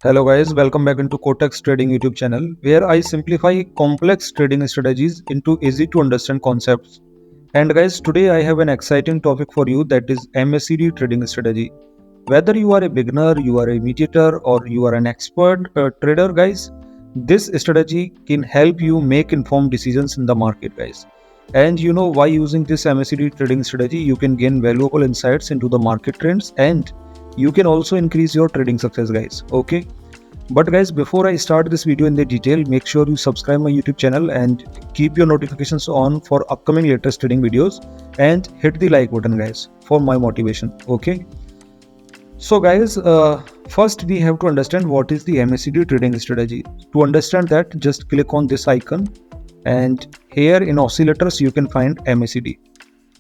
Hello guys, welcome back into Quotex Trading YouTube channel where I simplify complex trading strategies into easy to understand concepts. And guys, today I have an exciting topic for you, that is MACD trading strategy. Whether you are a beginner, you are a mediator, or you are an expert trader guys, this strategy can help you make informed decisions in the market guys. And you know why using this MACD trading strategy you can gain valuable insights into the market trends, and you can also increase your trading success guys. Okay, but guys, before I start this video in the detail, make sure you subscribe my YouTube channel and keep your notifications on for upcoming latest trading videos, and hit the like button guys for my motivation. Okay, so guys, first we have to understand what is the MACD trading strategy. To understand that, just click on this icon, and here in oscillators you can find MACD,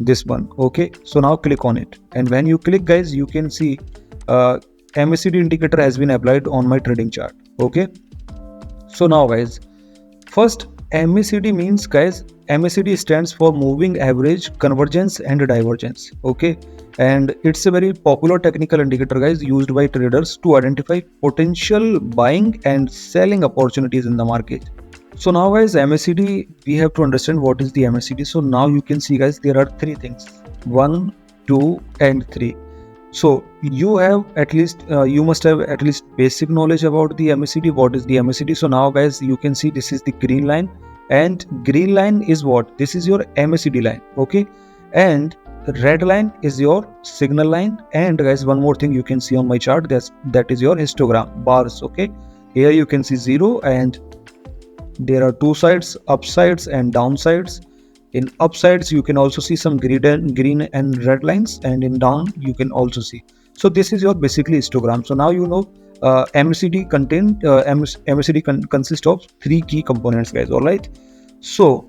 this one. Okay, so now click on it, and when you click guys, you can see MACD indicator has been applied on my trading chart. Okay, so now guys, first MACD means guys, MACD stands for moving average, convergence and divergence. Okay, and it's a very popular technical indicator guys, used by traders to identify potential buying and selling opportunities in the market. So now guys, MACD, we have to understand what is the MACD. So now you can see guys, there are three things: 1, 2 and 3. So you have at least you must have at least basic knowledge about the MACD. What is the MACD? So now guys, you can see this is the green line, and green line is what? This is your MACD line. Okay, and red line is your signal line. And guys, one more thing you can see on my chart, that is your histogram bars. Okay, here you can see 0, and there are two sides, upsides and downsides. In upsides you can also see some green and red lines, and in down you can also see. So this is your basically histogram. So now you know MACD consists of three key components guys. All right, so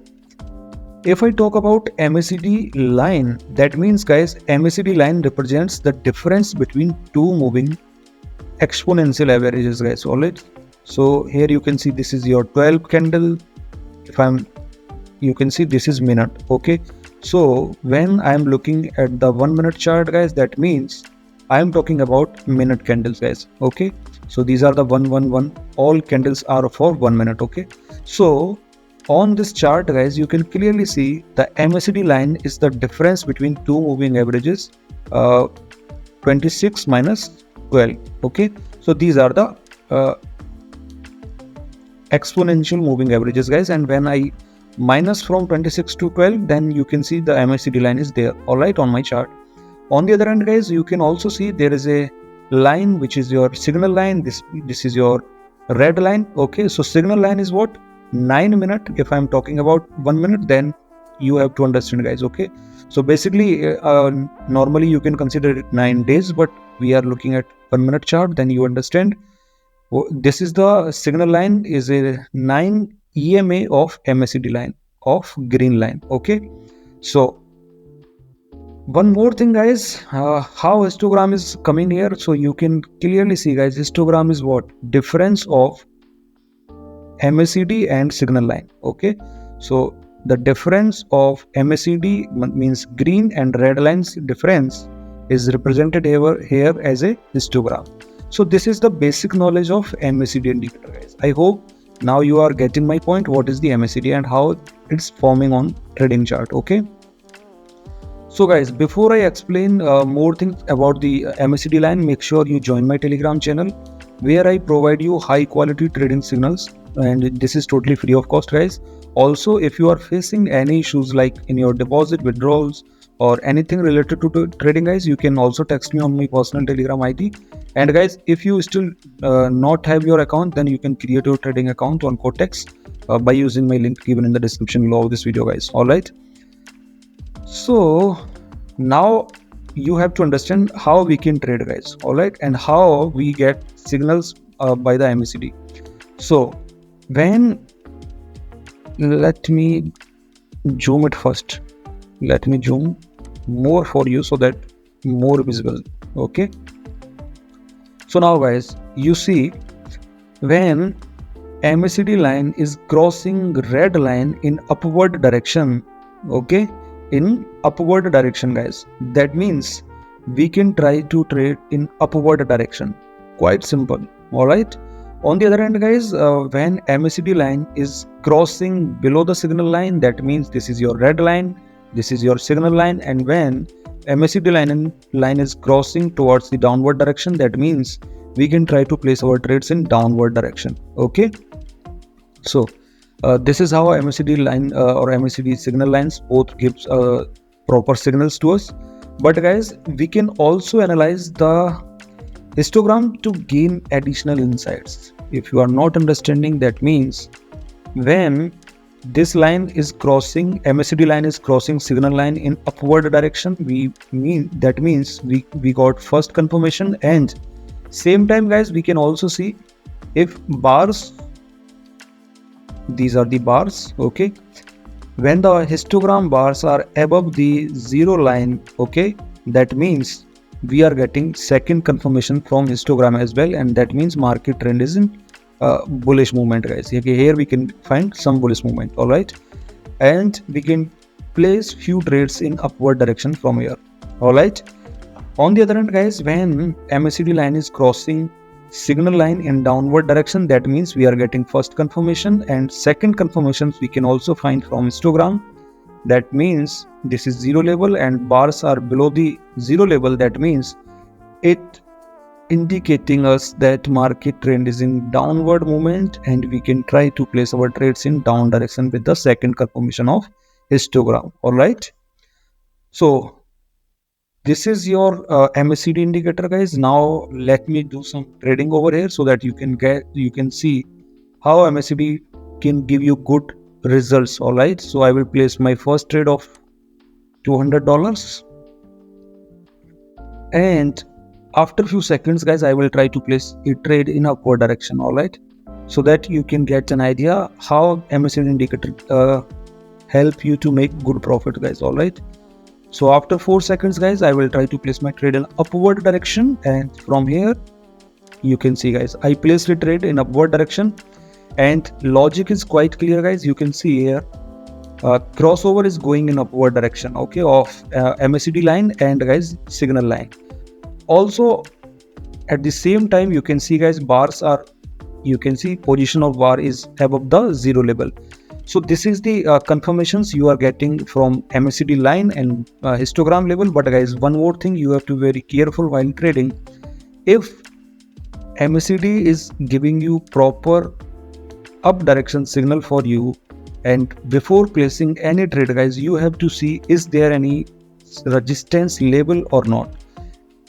if I talk about MACD line, that means guys, MACD line represents the difference between two moving exponential averages guys. All right, so here you can see this is your 12 candle. If you can see this is minute. Okay, so when I am looking at the 1 minute chart guys, that means I am talking about minute candles guys. Okay, so these are the 111, all candles are for 1 minute. Okay, so on this chart guys, you can clearly see the MACD line is the difference between two moving averages, 26 minus 12. Okay, so these are the exponential moving averages guys, and when I minus from 26 to 12, then you can see the MACD line is there. All right, on my chart. On the other hand guys, you can also see there is a line which is your signal line. This is your red line. Okay, so signal line is what? 9 minute. If I'm talking about 1 minute, then you have to understand guys. Okay, so basically normally you can consider it 9 days, but we are looking at 1 minute chart, then you understand. This is the signal line, is a 9 EMA of MACD line of green line. Okay, so one more thing guys, how histogram is coming here. So you can clearly see guys, histogram is what? Difference of MACD and signal line. Okay, so the difference of MACD means green and red lines difference is represented here as a histogram. So this is the basic knowledge of MACD indicator guys. I hope now you are getting my point, what is the MACD and how it's forming on trading chart. Okay, so guys, before I explain more things about the MACD line, make sure you join my Telegram channel where I provide you high quality trading signals, and this is totally free of cost guys. Also, if you are facing any issues like in your deposit withdrawals or anything related to trading guys, you can also text me on my personal Telegram ID. And guys, if you still not have your account, then you can create your trading account on Quotex by using my link given in the description below this video guys. All right, so now you have to understand how we can trade guys. All right, and how we get signals by the MACD. So when, let me zoom it first. Let me zoom more for you so that more visible. Okay, so now guys, you see when MACD line is crossing red line in upward direction. Okay, in upward direction guys, that means we can try to trade in upward direction. Quite simple. All right. On the other hand, guys, when MACD line is crossing below the signal line, that means this is your red line, this is your signal line, and when MACD line is crossing towards the downward direction, that means we can try to place our trades in downward direction. Okay. So this is how MACD line or MACD signal lines both gives proper signals to us. But guys, we can also analyze the histogram to gain additional insights. If you are not understanding, that means when this line is crossing, MACD line is crossing signal line in upward direction, that means we got first confirmation. And same time, guys, we can also see if bars, these are the bars, okay, when the histogram bars are above the zero line, okay, that means we are getting second confirmation from histogram as well, and that means market trend is in bullish movement, guys. Okay, here we can find some bullish movement. All right, and we can place few trades in upward direction from here. All right. On the other hand, guys, when MACD line is crossing signal line in downward direction, that means we are getting first confirmation, and second confirmations we can also find from histogram. That means this is zero level and bars are below the zero level. That means it indicating us that market trend is in downward movement, and we can try to place our trades in down direction with the second confirmation of histogram. All right. So this is your MACD indicator, guys. Now let me do some trading over here so that you can see how MACD can give you good results. All right. So I will place my first trade of $200, and after few seconds, guys, I will try to place a trade in upward direction. All right, so that you can get an idea how MACD indicator help you to make good profit, guys. All right. So after 4 seconds, guys, I will try to place my trade in upward direction, and from here you can see, guys, I placed a trade in upward direction, and logic is quite clear, guys. You can see here crossover is going in upward direction, okay, of MACD line and, guys, signal line. Also at the same time, you can see, guys, bars are, you can see position of bar is above the zero level. So this is the confirmations you are getting from MACD line and histogram level. But guys, one more thing, you have to be very careful while trading. If MACD is giving you proper up direction signal for you, and before placing any trade, guys, you have to see is there any resistance level or not.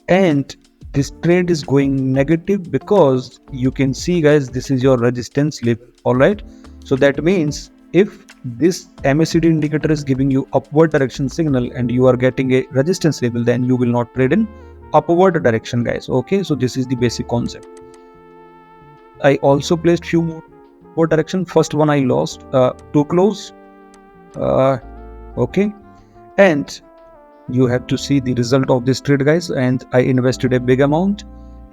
And this trade is going negative because you can see, guys, this is your resistance level. All right. So that means if this MACD indicator is giving you upward direction signal and you are getting a resistance level, then you will not trade in upward direction, guys. Okay, so this is the basic concept. I also placed few more direction. First one I lost to close. Okay, and you have to see the result of this trade, guys, and I invested a big amount.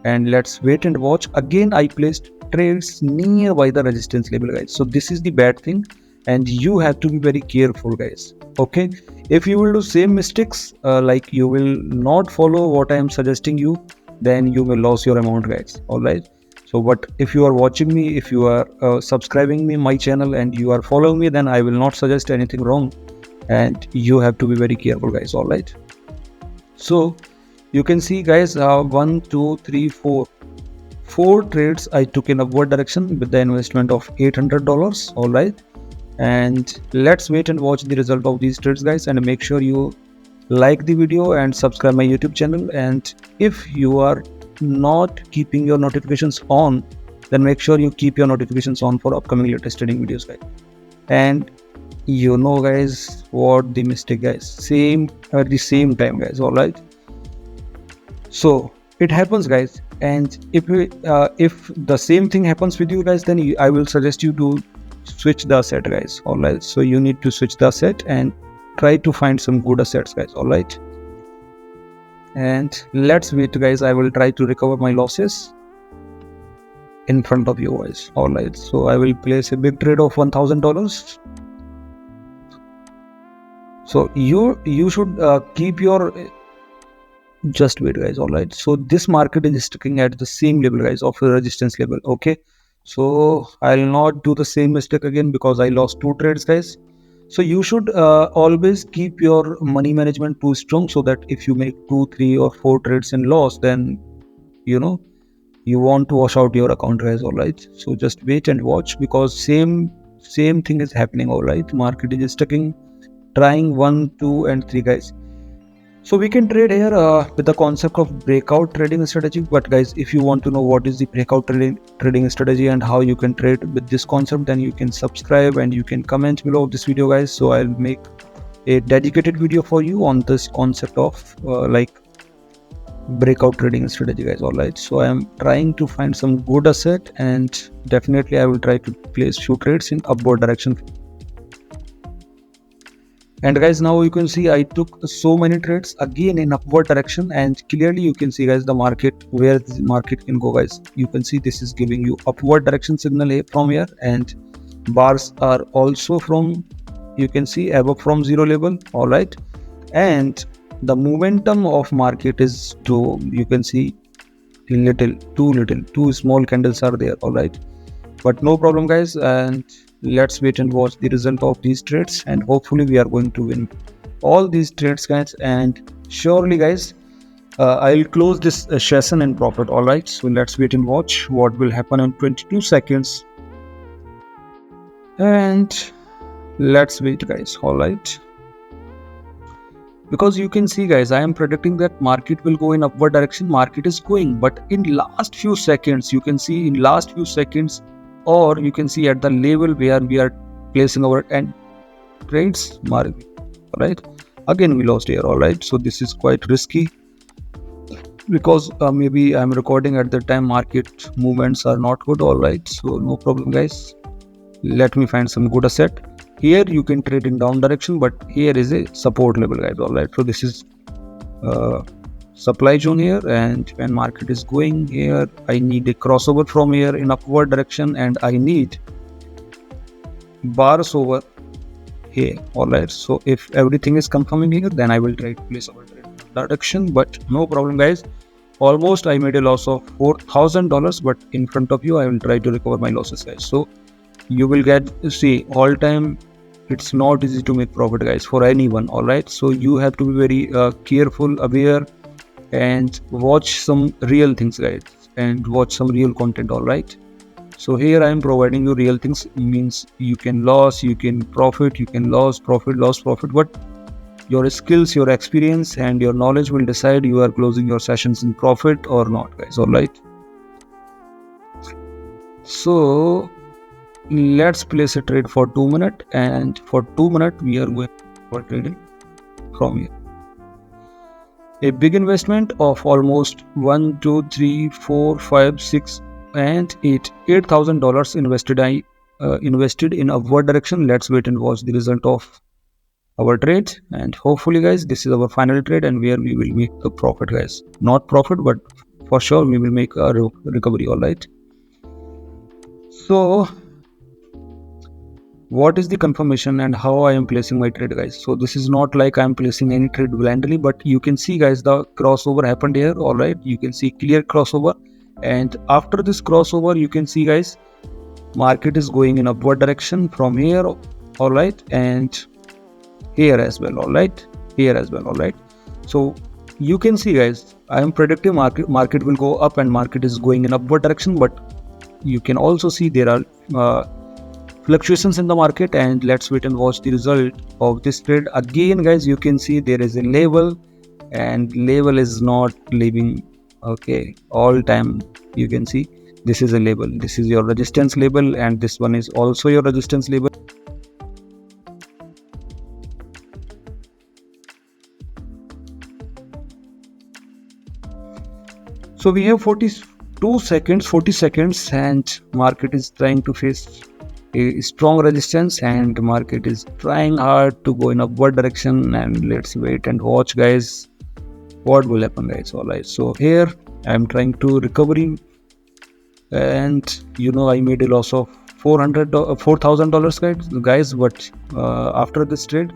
And let's wait and watch. Again, I placed trades nearby the resistance level, guys. So this is the bad thing, and you have to be very careful, guys. Okay, if you will do same mistakes, like you will not follow what I am suggesting you, then you will lose your amount, guys. All right. So but if you are watching me, if you are subscribing me my channel and you are following me, then I will not suggest anything wrong, and you have to be very careful, guys. All right. So you can see, guys, 1 2 3 4 trades I took in upward direction with the investment of $800. All right, and let's wait and watch the result of these trades, guys, and make sure you like the video and subscribe my YouTube channel. And if you are not keeping your notifications on, then make sure you keep your notifications on for upcoming latest trading videos, guys. And you know, guys, what the mistake, guys, same at the same time, guys. All right, so it happens, guys, and if the same thing happens with you, guys, then I will suggest you to switch the asset, guys. All right, so you need to switch the asset and try to find some good assets, guys. All right, and let's wait, guys. I will try to recover my losses in front of you, guys. All right, so I will place a big trade of $1,000. So you should keep your Just wait guys. All right, so this market is sticking at the same level guys of the resistance level. Okay, so I'll not do the same mistake again because I lost 2 trades guys. So you should always keep your money management too strong, so that if you make 2, 3 or 4 trades in loss, then you know you want to wash out your account guys. All right, so just wait and watch, because same thing is happening. All right, market is sticking, trying 1, 2 and 3 guys. So we can trade here with the concept of breakout trading strategy. But guys, if you want to know what is the breakout trading strategy and how you can trade with this concept, then you can subscribe and you can comment below this video guys. So I'll make a dedicated video for you on this concept of like breakout trading strategy guys. All right, so I am trying to find some good asset, and definitely I will try to place few trades in upward direction. And guys, now you can see I took so many trades again in upward direction, and clearly you can see guys the market, where the market can go guys. You can see this is giving you upward direction signal from here, and bars are also from, you can see, above from zero level. All right, and the momentum of market is to, you can see, two small candles are there. All right, but no problem guys, and let's wait and watch the result of these trades, and hopefully we are going to win all these trades guys. And surely guys, I'll close this session in profit. All right, so let's wait and watch what will happen in 22 seconds, and let's wait guys. All right, because you can see guys, I am predicting that market will go in upward direction. Market is going, but in last few seconds, you can see in last few seconds, or you can see at the level where we are placing our end trades, market. All right, again we lost here. All right, so this is quite risky, because maybe I'm recording at the time market movements are not good. All right, so no problem guys, let me find some good asset. Here you can trade in down direction, but here is a support level guys. All right, so this is supply zone here, and when market is going here, I need a crossover from here in upward direction, and I need bars over here. All right, so if everything is confirming here, then I will try to place our trade in direction. But no problem guys, almost I made a loss of $4,000, but in front of you I will try to recover my losses guys. So you will get, see, all time it's not easy to make profit guys for anyone. All right, so you have to be very careful, aware, and watch some real things guys, and watch some real content. All right, so here I am providing you real things, means you can lose, you can profit, you can lose, profit, loss, profit, but your skills, your experience and your knowledge will decide you are closing your sessions in profit or not guys. All right, so let's place a trade for 2 minutes, and for 2 minutes we are going for trading from here. A big investment of almost 1, 2, 3, 4, 5, 6 and $8,000 invested. I invested in upward direction. Let's wait and watch the result of our trade, and hopefully guys, this is our final trade, and where we will make the profit guys. Not profit, but for sure we will make a recovery. All right, so what is the confirmation and how I am placing my trade guys? So this is not like I am placing any trade blindly, but you can see guys, the crossover happened here. All right, you can see clear crossover, and after this crossover you can see guys, market is going in upward direction from here. All right, and here as well. All right, here as well. All right, so you can see guys, I am predicting market will go up, and market is going in upward direction, but you can also see there are fluctuations in the market. And let's wait and watch the result of this trade. Again guys, you can see there is a level, and level is not leaving. Okay, all time you can see this is a level, this is your resistance level, and this one is also your resistance level. So we have 40 seconds, and market is trying to face a strong resistance, and market is trying hard to go in upward direction. And let's wait and watch guys what will happen guys. All right, so here I am trying to recovery, and I made a loss of $4,000 guys. But after this trade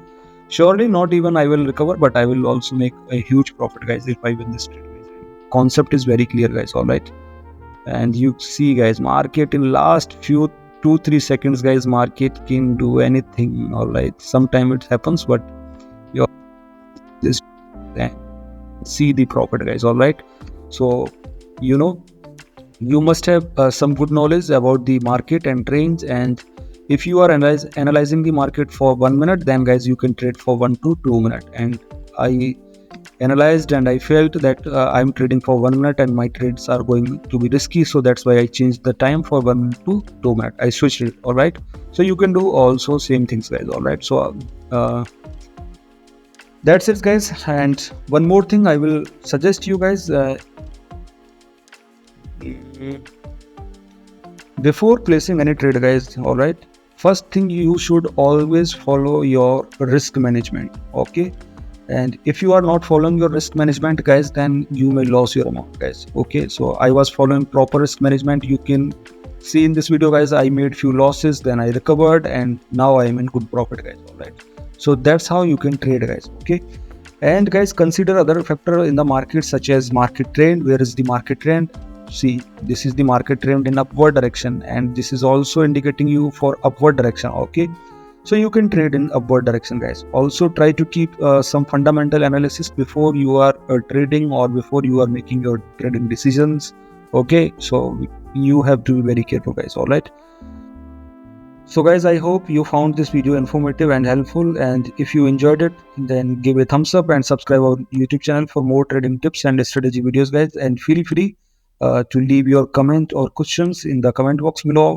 Surely not even I will recover, but I will also make a huge profit, guys, if I win this trade, guys. Concept is very clear, guys. All right. And you see, guys, market in last few 2-3 seconds, guys, market can do anything. All right. Sometimes it happens, but you just see the profit, guys. All right. So, you know, you must have some good knowledge about the market and trends. And if you are analyzing the market for 1 minute, then guys, you can trade for 1 to 2 minutes. And I analyzed and I felt that I'm trading for 1 minute and my trades are going to be risky, so that's why I changed the time for 1 to 2 minutes. I switched it. All right. So you can do also same things, guys. All right. So that's it, guys. And one more thing I will suggest you guys, before placing any trade, guys, all right, first thing, you should always follow your risk management. Okay. And if you are not following your risk management, guys, then you may lose your amount, guys. Okay. So I was following proper risk management. You can see in this video, guys, I made few losses, then I recovered, and now I am in good profit, guys. All right. So that's how you can trade, guys. Okay. And guys, consider other factor in the market, such as market trend. Where is the market trend? See, this is the market trend in upward direction, and this is also indicating you for upward direction. Okay. So you can trade in upward direction, guys. Also try to keep some fundamental analysis before you are trading, or before you are making your trading decisions. Okay. So you have to be very careful, guys. All right. So guys, I hope you found this video informative and helpful, and if you enjoyed it, then give a thumbs up and subscribe our YouTube channel for more trading tips and strategy videos, guys. And feel free to leave your comment or questions in the comment box below.